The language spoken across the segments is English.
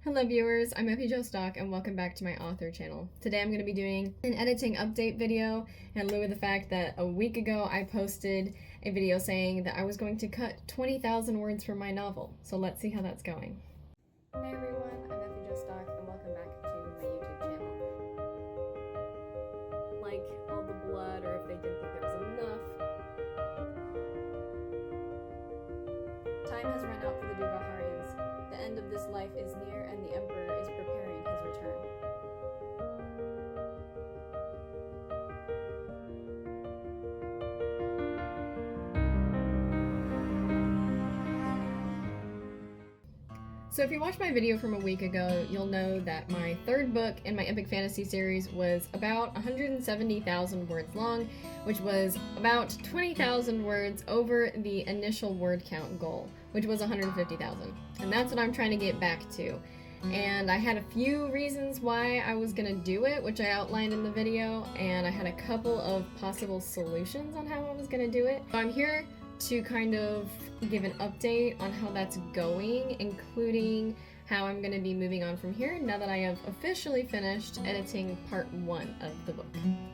Hello viewers, I'm Effie Stock and welcome back to my author channel. Today I'm going to be doing an editing update video in lieu of the fact that a week ago I posted a video saying that I was going to cut 20,000 words from my novel. So let's see how that's going. Hey everyone, I'm Effie Stock and welcome back to my YouTube channel. Like all the blood, or if they didn't think there was enough. Time has run out for the Duvaharians. The end of this life is near and the Emperor is preparing his return. So if you watched my video from a week ago, you'll know that my third book in my epic fantasy series was about 170,000 words long, which was about 20,000 words over the initial word count goal, which was 150,000. And that's what I'm trying to get back to. And I had a few reasons why I was gonna do it, which I outlined in the video, and I had a couple of possible solutions on how I was gonna do it. So I'm here to kind of give an update on how that's going, including how I'm going to be moving on from here now that I have officially finished editing part 1 of the book.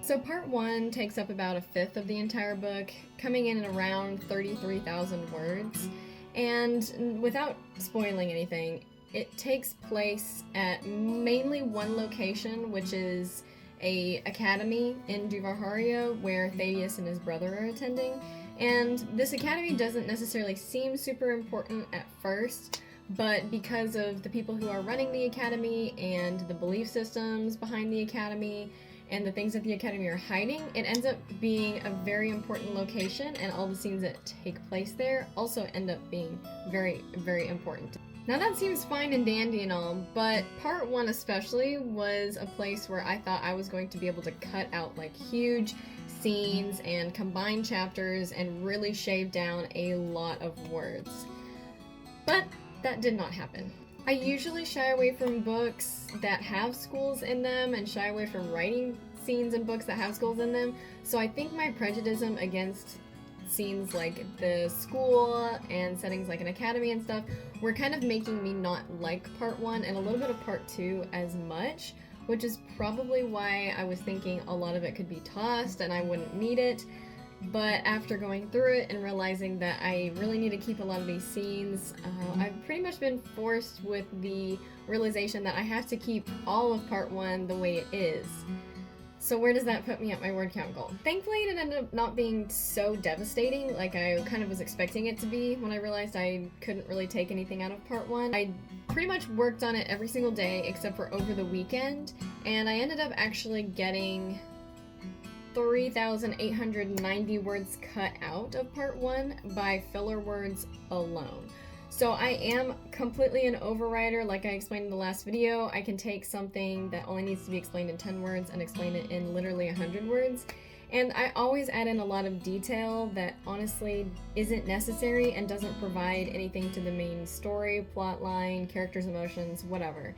So part 1 takes up about a fifth of the entire book, coming in at around 33,000 words, and without spoiling anything, it takes place at mainly one location, which is a academy in Duvarharia where Thaddeus and his brother are attending. And this academy doesn't necessarily seem super important at first, but because of the people who are running the academy and the belief systems behind the academy and the things that the academy are hiding, it ends up being a very important location, and all the scenes that take place there also end up being very, very important. Now that seems fine and dandy and all, but part 1 especially was a place where I thought I was going to be able to cut out like huge scenes and combine chapters and really shave down a lot of words. But that did not happen. I usually shy away from books that have schools in them and shy away from writing scenes in books that have schools in them, so I think my prejudice against scenes like the school and settings like an academy and stuff were kind of making me not like part 1 and a little bit of part 2 as much, which is probably why I was thinking a lot of it could be tossed and I wouldn't need it. But after going through it and realizing that I really need to keep a lot of these scenes, I've pretty much been forced with the realization that I have to keep all of part 1 the way it is. So where does that put me at my word count goal? Thankfully it ended up not being so devastating like I kind of was expecting it to be when I realized I couldn't really take anything out of part 1. I pretty much worked on it every single day except for over the weekend, and I ended up actually getting 3,890 words cut out of part 1 by filler words alone. So I am completely an overwriter. Like I explained in the last video, I can take something that only needs to be explained in 10 words and explain it in literally 100 words. And I always add in a lot of detail that honestly isn't necessary and doesn't provide anything to the main story, plot line, characters' emotions, whatever.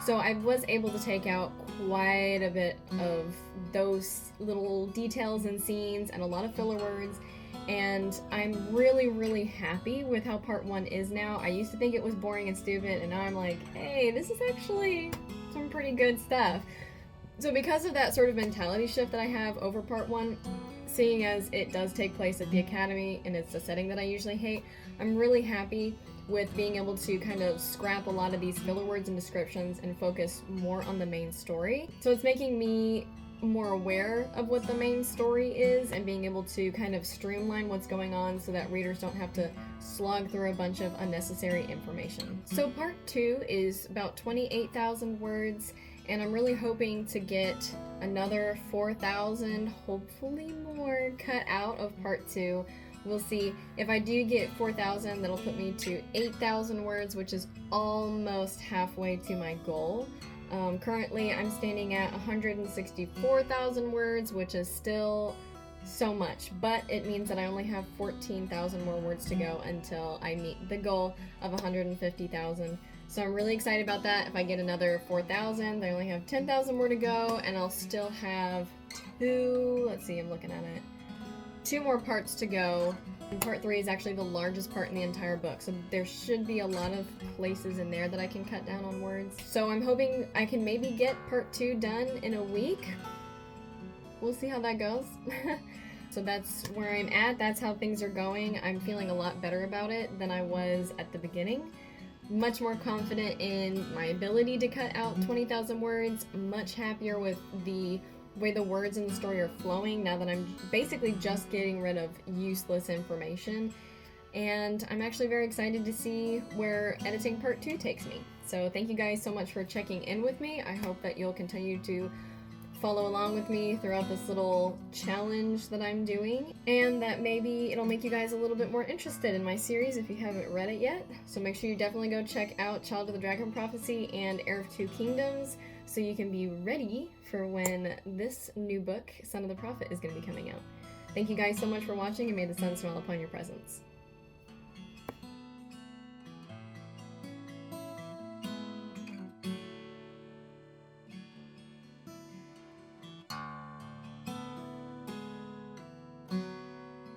So I was able to take out quite a bit of those little details and scenes and a lot of filler words. And I'm really, really happy with how part 1 is now. I used to think it was boring and stupid, and now I'm like, hey, this is actually some pretty good stuff. So because of that sort of mentality shift that I have over part 1, seeing as it does take place at the academy and it's a setting that I usually hate, I'm really happy with being able to kind of scrap a lot of these filler words and descriptions and focus more on the main story. So it's making me more aware of what the main story is and being able to kind of streamline what's going on so that readers don't have to slog through a bunch of unnecessary information. So part 2 is about 28,000 words, and I'm really hoping to get another 4,000, hopefully more, cut out of part 2. We'll see. If I do get 4,000, that'll put me to 8,000 words, which is almost halfway to my goal. Currently, I'm standing at 164,000 words, which is still so much, but it means that I only have 14,000 more words to go until I meet the goal of 150,000. So I'm really excited about that. If I get another 4,000, I only have 10,000 more to go, and I'll still have let's see, I'm looking at it. 2 more parts to go. And part 3 is actually the largest part in the entire book, so there should be a lot of places in there that I can cut down on words. So I'm hoping I can maybe get part 2 done in a week. We'll see how that goes. So that's where I'm at, that's how things are going. I'm feeling a lot better about it than I was at the beginning. Much more confident in my ability to cut out 20,000 words, much happier with the way the words in the story are flowing now that I'm basically just getting rid of useless information. And I'm actually very excited to see where editing part 2 takes me. So thank you guys so much for checking in with me. I hope that you'll continue to follow along with me throughout this little challenge that I'm doing, and that maybe it'll make you guys a little bit more interested in my series if you haven't read it yet. So make sure you definitely go check out Child of the Dragon Prophecy and Heir of Two Kingdoms so you can be ready for when this new book, Son of the Prophet, is going to be coming out. Thank you guys so much for watching, and may the sun smile upon your presence.